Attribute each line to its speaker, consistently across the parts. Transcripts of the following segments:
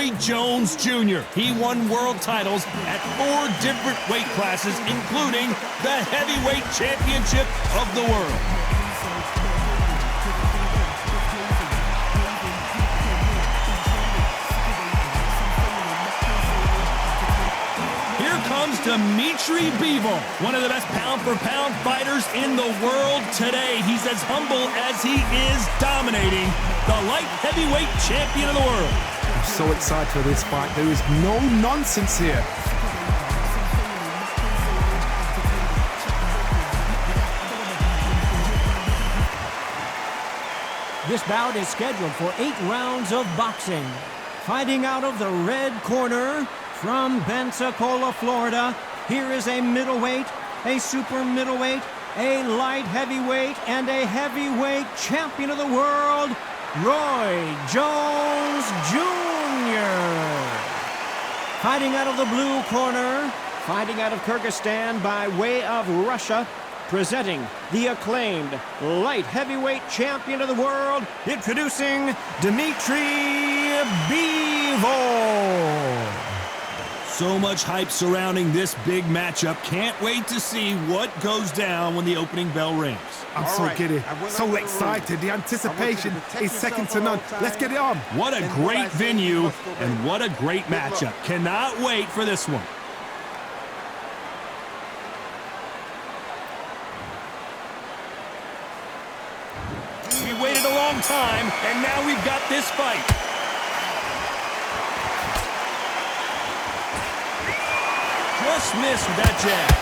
Speaker 1: Roy Jones Jr. He won world titles at 4 different weight classes, including the heavyweight championship of the world. Dimitri Bivol, one of the best pound-for-pound fighters in the world today. He's as humble as he is dominating, the light heavyweight champion of the world.
Speaker 2: I'm so excited for this fight. There is no nonsense here.
Speaker 3: This bout is scheduled for 8 rounds of boxing. Fighting out of the red corner, from Pensacola, Florida, here is a middleweight, a super middleweight, a light heavyweight, and a heavyweight champion of the world, Roy Jones Jr. Fighting out of the blue corner, fighting out of Kyrgyzstan by way of Russia, presenting the acclaimed light heavyweight champion of the world, introducing Dimitri Bivol.
Speaker 1: So much hype surrounding this big matchup. Can't wait to see what goes down when the opening bell rings.
Speaker 2: I'm so giddy, so excited. The anticipation is second to none. Let's get it on.
Speaker 1: What a great venue and what a great matchup. Cannot wait for this one. We waited a long time, and now we've got this fight. Just missed with that jab.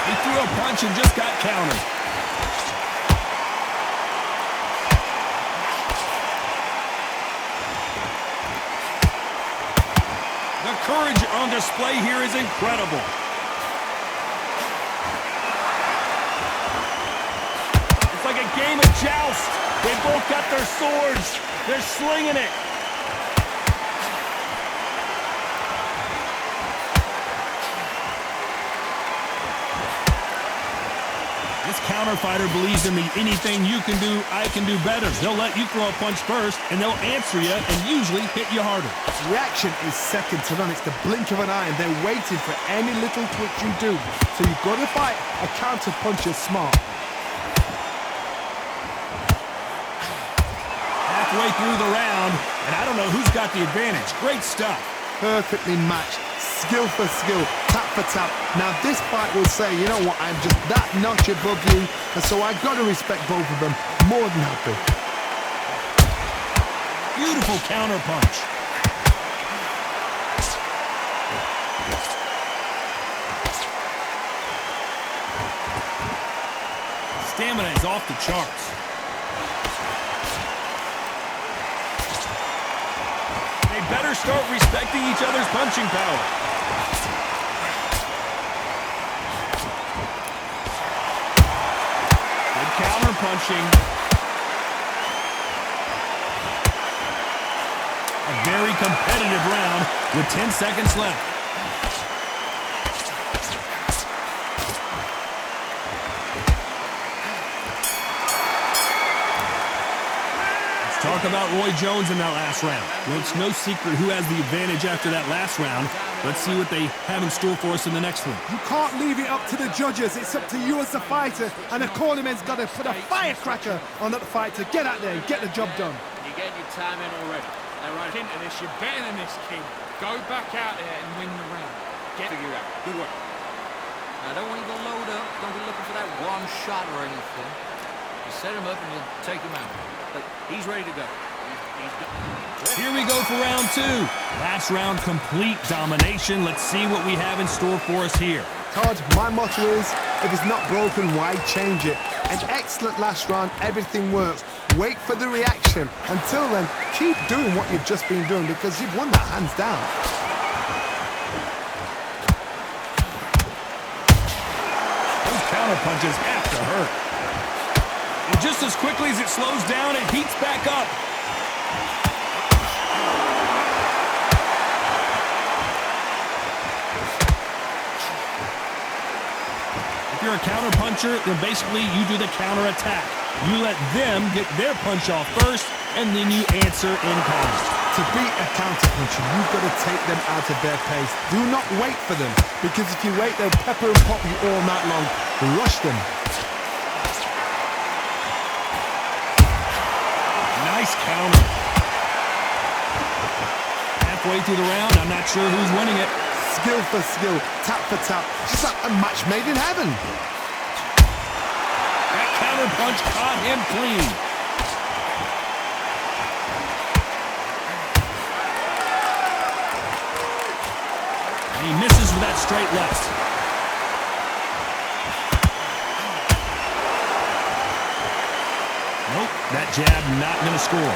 Speaker 1: He threw a punch and just got countered. The courage on display here is incredible. It's like a game of joust. They both got their swords. They're slinging it. This counter fighter believes in the anything you can do, I can do better. They'll let you throw a punch first, and they'll answer you and usually hit you harder.
Speaker 2: Reaction is second to none. It's the blink of an eye, and they're waiting for any little twitch you do. So you've got to fight a counter puncher smart.
Speaker 1: Halfway through the round, and I don't know who's got the advantage. Great stuff.
Speaker 2: Perfectly matched. Skill for skill, tap for tap. Now this fight will say, you know what, I'm just that notch above you, and so I've got to respect both of them. More than happy.
Speaker 1: Beautiful counter punch. Stamina is off the charts. They better start respecting each other's punching power. Counter punching. A very competitive round with 10 seconds left. Let's talk about Roy Jones in that last round. Well, it's no secret who has the advantage after that last round. Let's see what they have in store for us in the next one.
Speaker 2: You can't leave it up to the judges. It's up to you as the fighter, and the cornerman's got to put a firecracker on that fight to get out there and get the job done.
Speaker 4: You're getting your time in already. Now, right into this, you're better than this, kid. Go back out there and win the round. Figure out. Good work.
Speaker 5: I don't want you to load up. Don't be looking for that one shot or anything. You set him up and you take him out. But he's ready to go.
Speaker 1: Here we go for round 2. Last round, complete domination. Let's see what we have in store for us here.
Speaker 2: Todd, my motto is, if it's not broken, why change it? An excellent last round, everything works. Wait for the reaction. Until then, keep doing what you've just been doing because you've won that hands down.
Speaker 1: Those counter punches have to hurt. And just as quickly as it slows down, it heats back up. If you're a counter puncher, then basically you do the counter attack. You let them get their punch off first, and then you answer in kind.
Speaker 2: To beat a counter-puncher, you've got to take them out of their pace. Do not wait for them, because if you wait, they'll pepper and pop you all night long. Rush them.
Speaker 1: Nice counter. Halfway through the round, I'm not sure who's winning it.
Speaker 2: Skill for skill, tap for tap. Just like a match made in heaven.
Speaker 1: That counter punch caught him clean. And he misses with that straight left. Nope, that jab not going to score.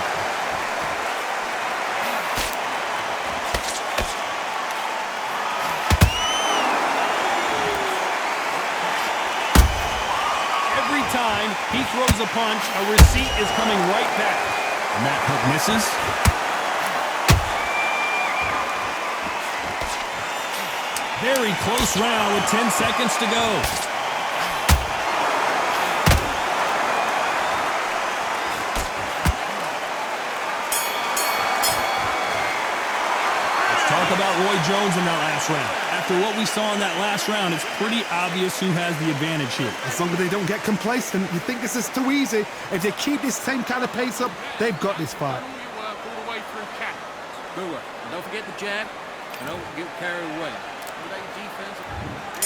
Speaker 1: Every time he throws a punch, a receipt is coming right back. And that hook misses. Very close round with 10 seconds to go. Let's talk about Roy Jones in that last round. After what we saw in that last round, it's pretty obvious who has the advantage here.
Speaker 2: As long as they don't get complacent, you think this is too easy. If they keep this same kind of pace up, they've got this fight.
Speaker 4: All your work all the way through camp.
Speaker 5: Good work. And don't forget the jab, and don't get carried away.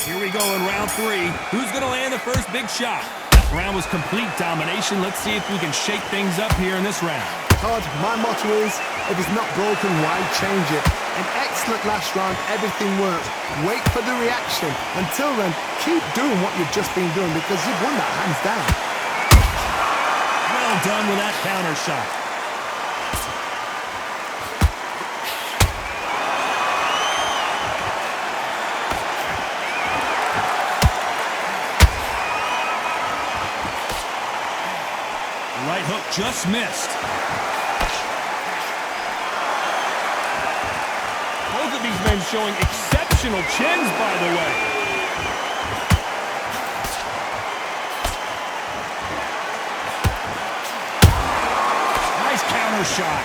Speaker 1: Here we go in round 3. Who's going to land the first big shot? That round was complete domination. Let's see if we can shake things up here in this round.
Speaker 2: Todd, my motto is, if it's not broken, why change it? An excellent last round, everything works. Wait for the reaction. Until then, keep doing what you've just been doing because you've won that hands down.
Speaker 1: Well done with that counter shot. Right hook just missed. Both of these men showing exceptional chins, by the way. Nice counter shot.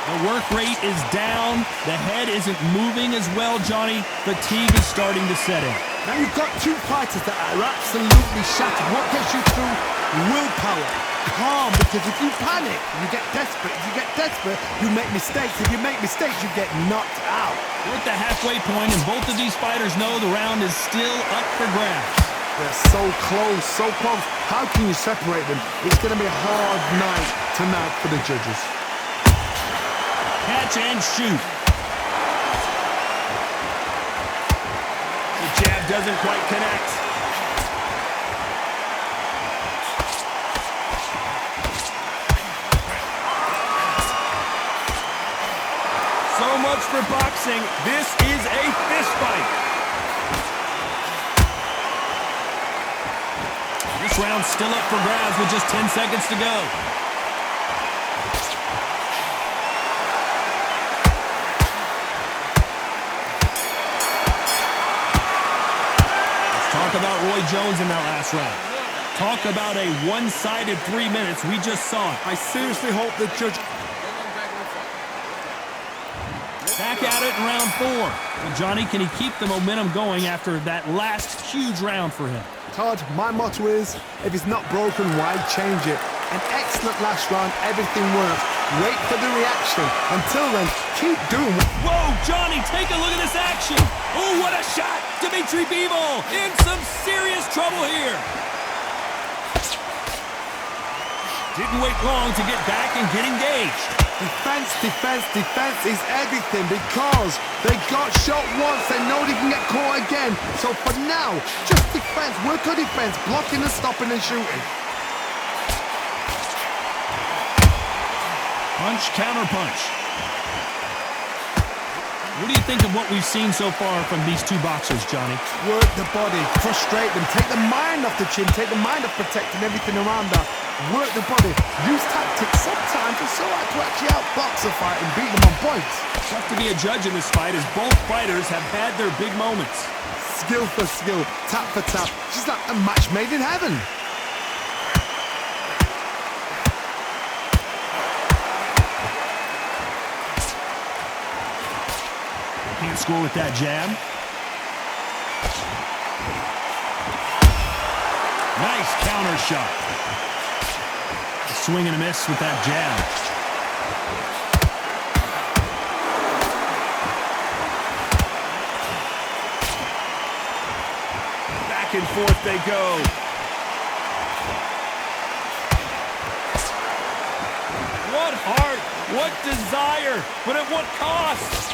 Speaker 1: The work rate is down. The head isn't moving as well, Johnny. Fatigue is starting to set in.
Speaker 2: Now you've got two fighters that are absolutely shattered. What gets you through? Willpower. Calm, because if you panic, you get desperate. If you get desperate, you make mistakes. If you make mistakes, you get knocked out.
Speaker 1: We're at the halfway point, and both of these fighters know the round is still up for grabs.
Speaker 2: They're so close, so close. How can you separate them? It's going to be a hard night tonight for the judges.
Speaker 1: Catch and shoot. The jab doesn't quite connect. So much for boxing. This is a fist fight. This round's still up for grabs with just 10 seconds to go. Let's talk about Roy Jones in that last round. Talk about a one-sided 3 minutes. We just saw it.
Speaker 2: I seriously hope the judge...
Speaker 1: Back at it in round 4. Well, Johnny, can he keep the momentum going after that last huge round for him?
Speaker 2: Todd, my motto is, if it's not broken, why change it? An excellent last round, everything works. Wait for the reaction. Until then, keep doing what...
Speaker 1: Whoa, Johnny, take a look at this action. Oh, what a shot. Dimitri Bivol in some serious trouble here. Didn't wait long to get back and get engaged.
Speaker 2: Defense, defense, defense is everything because they got shot once. They know they can get caught again. So for now, just defense, work on defense, blocking and stopping and shooting.
Speaker 1: Punch, counter punch. What do you think of what we've seen so far from these two boxers, Johnny?
Speaker 2: Work the body, frustrate them, take the mind off the chin, take the mind off protecting everything around that. Work the body, use tactics. Sometimes it's so hard to actually outbox a fight and beat them on points.
Speaker 1: Tough to be a judge in this fight as both fighters have had their big moments.
Speaker 2: Skill for skill, tap for tap. Just like a match made in heaven.
Speaker 1: can't score with that jab. Nice counter shot. A swing and a miss with that jab. Back and forth they go. What heart, what desire, but at what cost?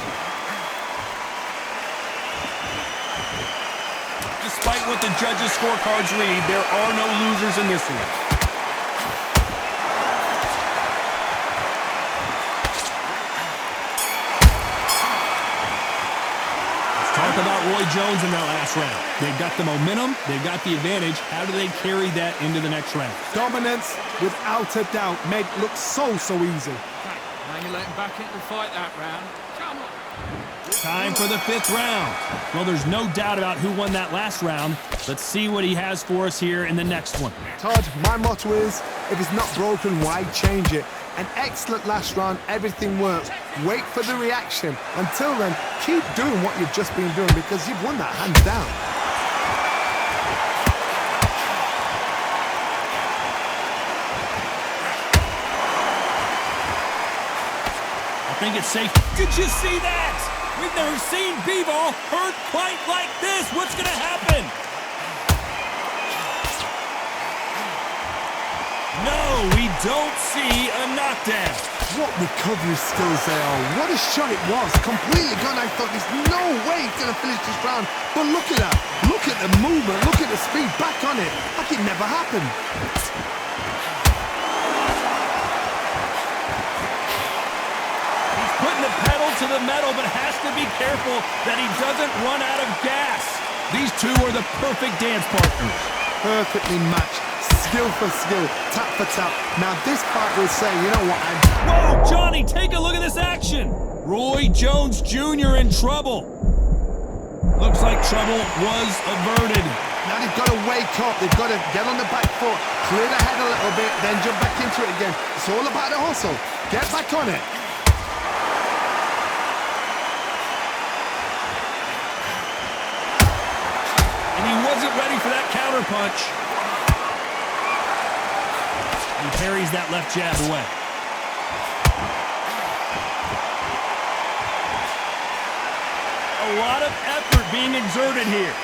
Speaker 1: Despite what the judges' scorecards read, there are no losers in this one. Let's talk about Roy Jones in that last round. They've got the momentum, they've got the advantage. How do they carry that into the next round?
Speaker 2: Dominance, without a doubt, made it look so easy.
Speaker 4: Now you let him back into the fight that round. Come on.
Speaker 1: Time for the 5th round. Well, there's no doubt about who won that last round. Let's see what he has for us here in the next one.
Speaker 2: Todd, my motto is, if it's not broken, why change it? An excellent last round, everything works. Wait for the reaction. Until then, keep doing what you've just been doing because you've won that hands down.
Speaker 1: I think it's safe. Did you see that? We've never seen Bivol hurt quite like this. What's going to happen? No, we don't see a knockdown.
Speaker 2: What recovery skills they are. What a shot it was. Completely gone. I thought there's no way he's going to finish this round. But look at that. Look at the movement. Look at the speed. Back on it. Like it never happened.
Speaker 1: Putting the pedal to the metal, but has to be careful that he doesn't run out of gas. These two are the perfect dance partners.
Speaker 2: Perfectly matched. Skill for skill. Tap for tap. Now this fight will say, you know what,
Speaker 1: Whoa, Johnny, take a look at this action. Roy Jones Jr. in trouble. Looks like trouble was averted.
Speaker 2: Now they've got to wake up. They've got to get on the back foot, clear the head a little bit, then jump back into it again. It's all about the hustle. Get back on it.
Speaker 1: He wasn't ready for that counter punch. He parries that left jab away. A lot of effort being exerted here.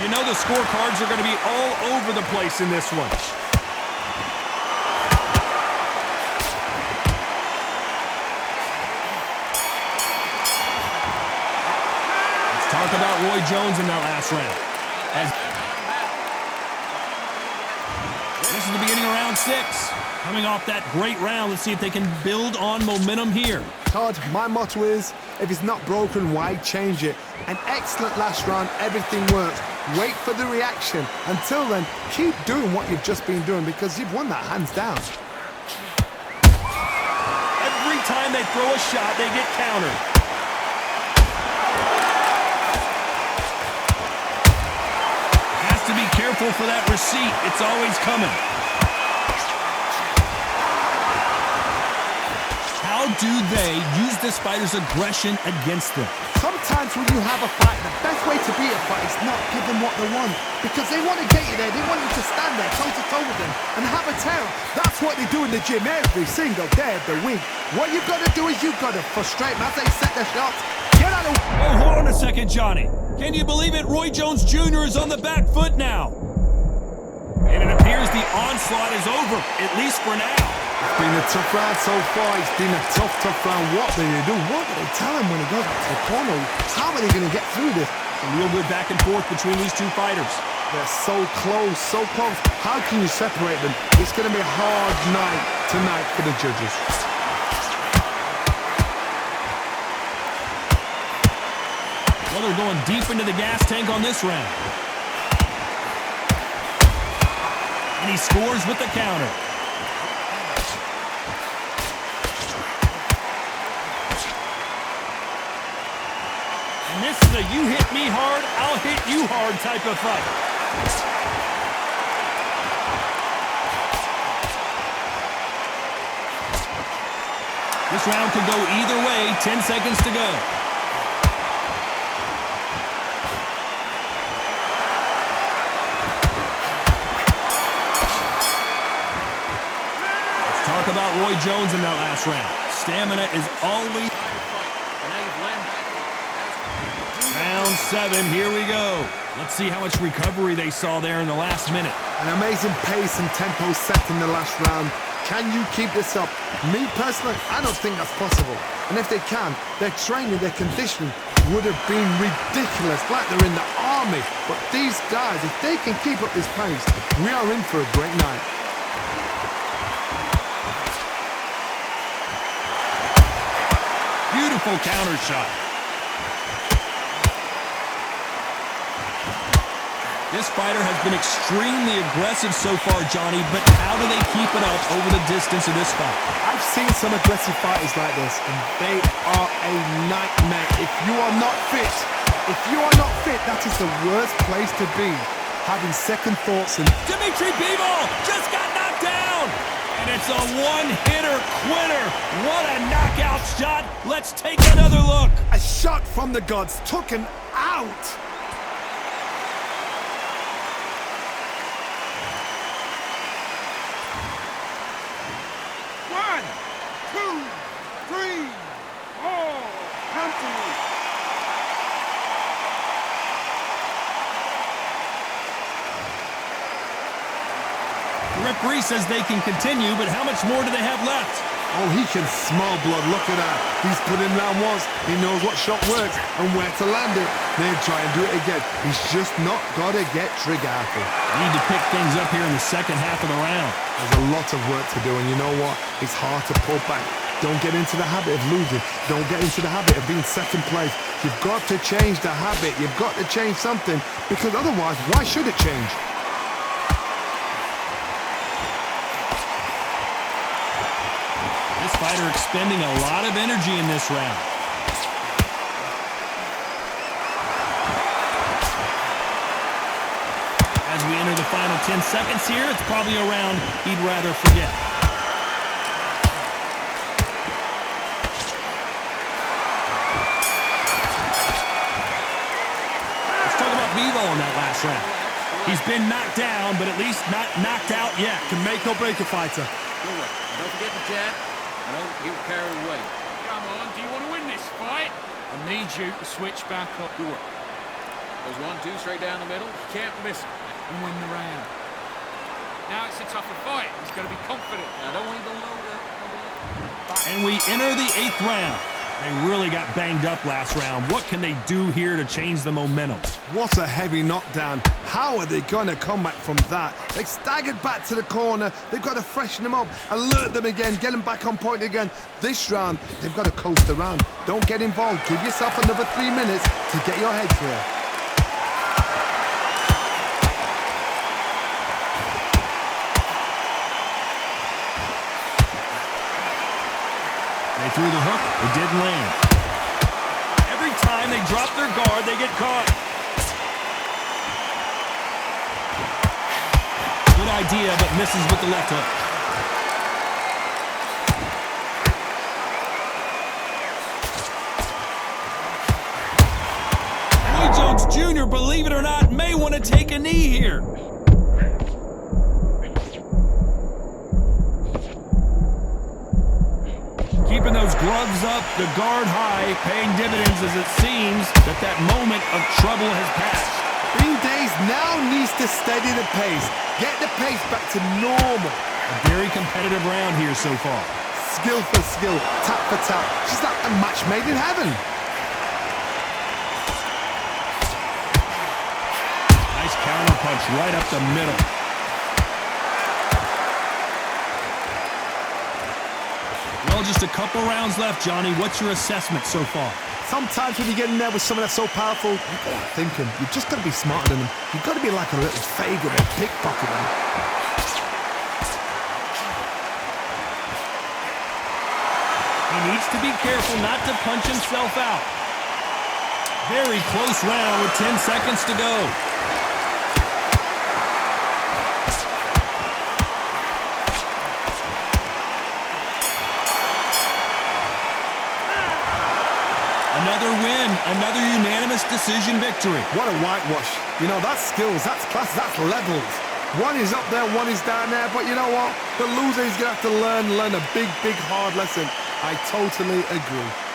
Speaker 1: You know the scorecards are going to be all over the place in this one. Talk about Roy Jones in that last round. This is the beginning of round 6. Coming off that great round, let's see if they can build on momentum here.
Speaker 2: Todd, my motto is, if it's not broken, why change it? An excellent last round, everything works. Wait for the reaction. Until then, keep doing what you've just been doing because you've won that hands down.
Speaker 1: Every time they throw a shot, they get countered. To be careful for that receipt. It's always coming. How do they use this fighter's aggression against them?
Speaker 2: Sometimes when you have a fight, the best way to beat a fight is not give them what they want. Because they want to get you there. They want you to stand there toe-to-toe with them and have a tear. That's what they do in the gym every single day of the week. What you've got to do is you've got to frustrate them as they set their shots. Get out of...
Speaker 1: Oh, hold on a second, Johnny. Can you believe it? Roy Jones Jr. is on the back foot now. And it appears the onslaught is over, at least for now.
Speaker 2: It's been a tough round so far. It's been a tough round. What do they do? What do they tell him when he goes back to the corner? How are they going to get through this?
Speaker 1: A real good back and forth between these two fighters.
Speaker 2: They're so close, so close. How can you separate them? It's going to be a hard night tonight for the judges.
Speaker 1: Well, they're going deep into the gas tank on this round. And he scores with the counter. And this is a you hit me hard, I'll hit you hard type of fight. This round could go either way. 10 seconds to go. about Roy Jones in that last round. Stamina is always... Round 7, here we go. Let's see how much recovery they saw there in the last minute.
Speaker 2: An amazing pace and tempo set in the last round. Can you keep this up? Me personally, I don't think that's possible. And if they can, their training, their conditioning would have been ridiculous, like they're in the army. But these guys, if they can keep up this pace, we are in for a great night.
Speaker 1: Beautiful counter shot. This fighter has been extremely aggressive so far, Johnny, but how do they keep it up over the distance of this fight?
Speaker 2: I've seen some aggressive fighters like this, and they are a nightmare. If you are not fit, that is the worst place to be. Having second thoughts and...
Speaker 1: Dimitri Bivol just got knocked down! And it's a one-hitter quitter. What a knockout shot. Let's take another look.
Speaker 2: A shot from the gods took him out.
Speaker 1: The referee says they can continue, but how much more do they have left?
Speaker 2: Oh, he can smell blood. Look at that. He's put in round once. He knows what shot works and where to land it. Then try and do it again. He's just not got to get trigger happy.
Speaker 1: Need to pick things up here in the second half of the round.
Speaker 2: There's a lot of work to do, and you know what? It's hard to pull back. Don't get into the habit of losing. Don't get into the habit of being second place. You've got to change the habit. You've got to change something, because otherwise, why should it change?
Speaker 1: This fighter expending a lot of energy in this round. As we enter the final 10 seconds here, it's probably a round he'd rather forget. Let's talk about Bivol in that last round. He's been knocked down, but at least not knocked out yet.
Speaker 2: Can make or break a fighter.
Speaker 5: Don't forget the jab. I don't get carried away.
Speaker 4: Come on, do you want to win this fight? I need you to switch back up.
Speaker 5: Good work. Goes 1-2 straight down the middle. You can't miss it.
Speaker 4: And win the round. Now it's a tougher fight. He's got to be confident.
Speaker 5: Now don't want to go load up.
Speaker 1: And we enter the 8th round. They really got banged up last round. What can they do here to change the momentum?
Speaker 2: What a heavy knockdown. How are they going to come back from that? They staggered back to the corner. They've got to freshen them up, alert them again, get them back on point again. This round, they've got to coast around. Don't get involved. Give yourself another 3 minutes to get your head clear.
Speaker 1: They threw the hook, it didn't land. Every time they drop their guard, they get caught. Good idea, but misses with the left hook. Roy Jones Jr., believe it or not, may want to take a knee here. Keeping those gloves up, the guard high, paying dividends as it seems that moment of trouble has passed.
Speaker 2: Bean Days now needs to steady the pace. Get the pace back to normal.
Speaker 1: A very competitive round here so far.
Speaker 2: Skill for skill, tap for tap. Just like a match made in heaven.
Speaker 1: Nice counter punch right up the middle. Well, just a couple rounds left, Johnny. What's your assessment so far?
Speaker 2: Sometimes when you get in there with someone that's so powerful, you've got to think him. You've just got to be smarter than him. You've got to be like a little Fagin and pickpocket him.
Speaker 1: He needs to be careful not to punch himself out. Very close round with 10 seconds to go. Another win, another unanimous decision victory.
Speaker 2: What a whitewash. You know, that's skills, that's class, that's levels. One is up there, one is down there, but you know what? The loser is going to have to learn a big, hard lesson. I totally agree.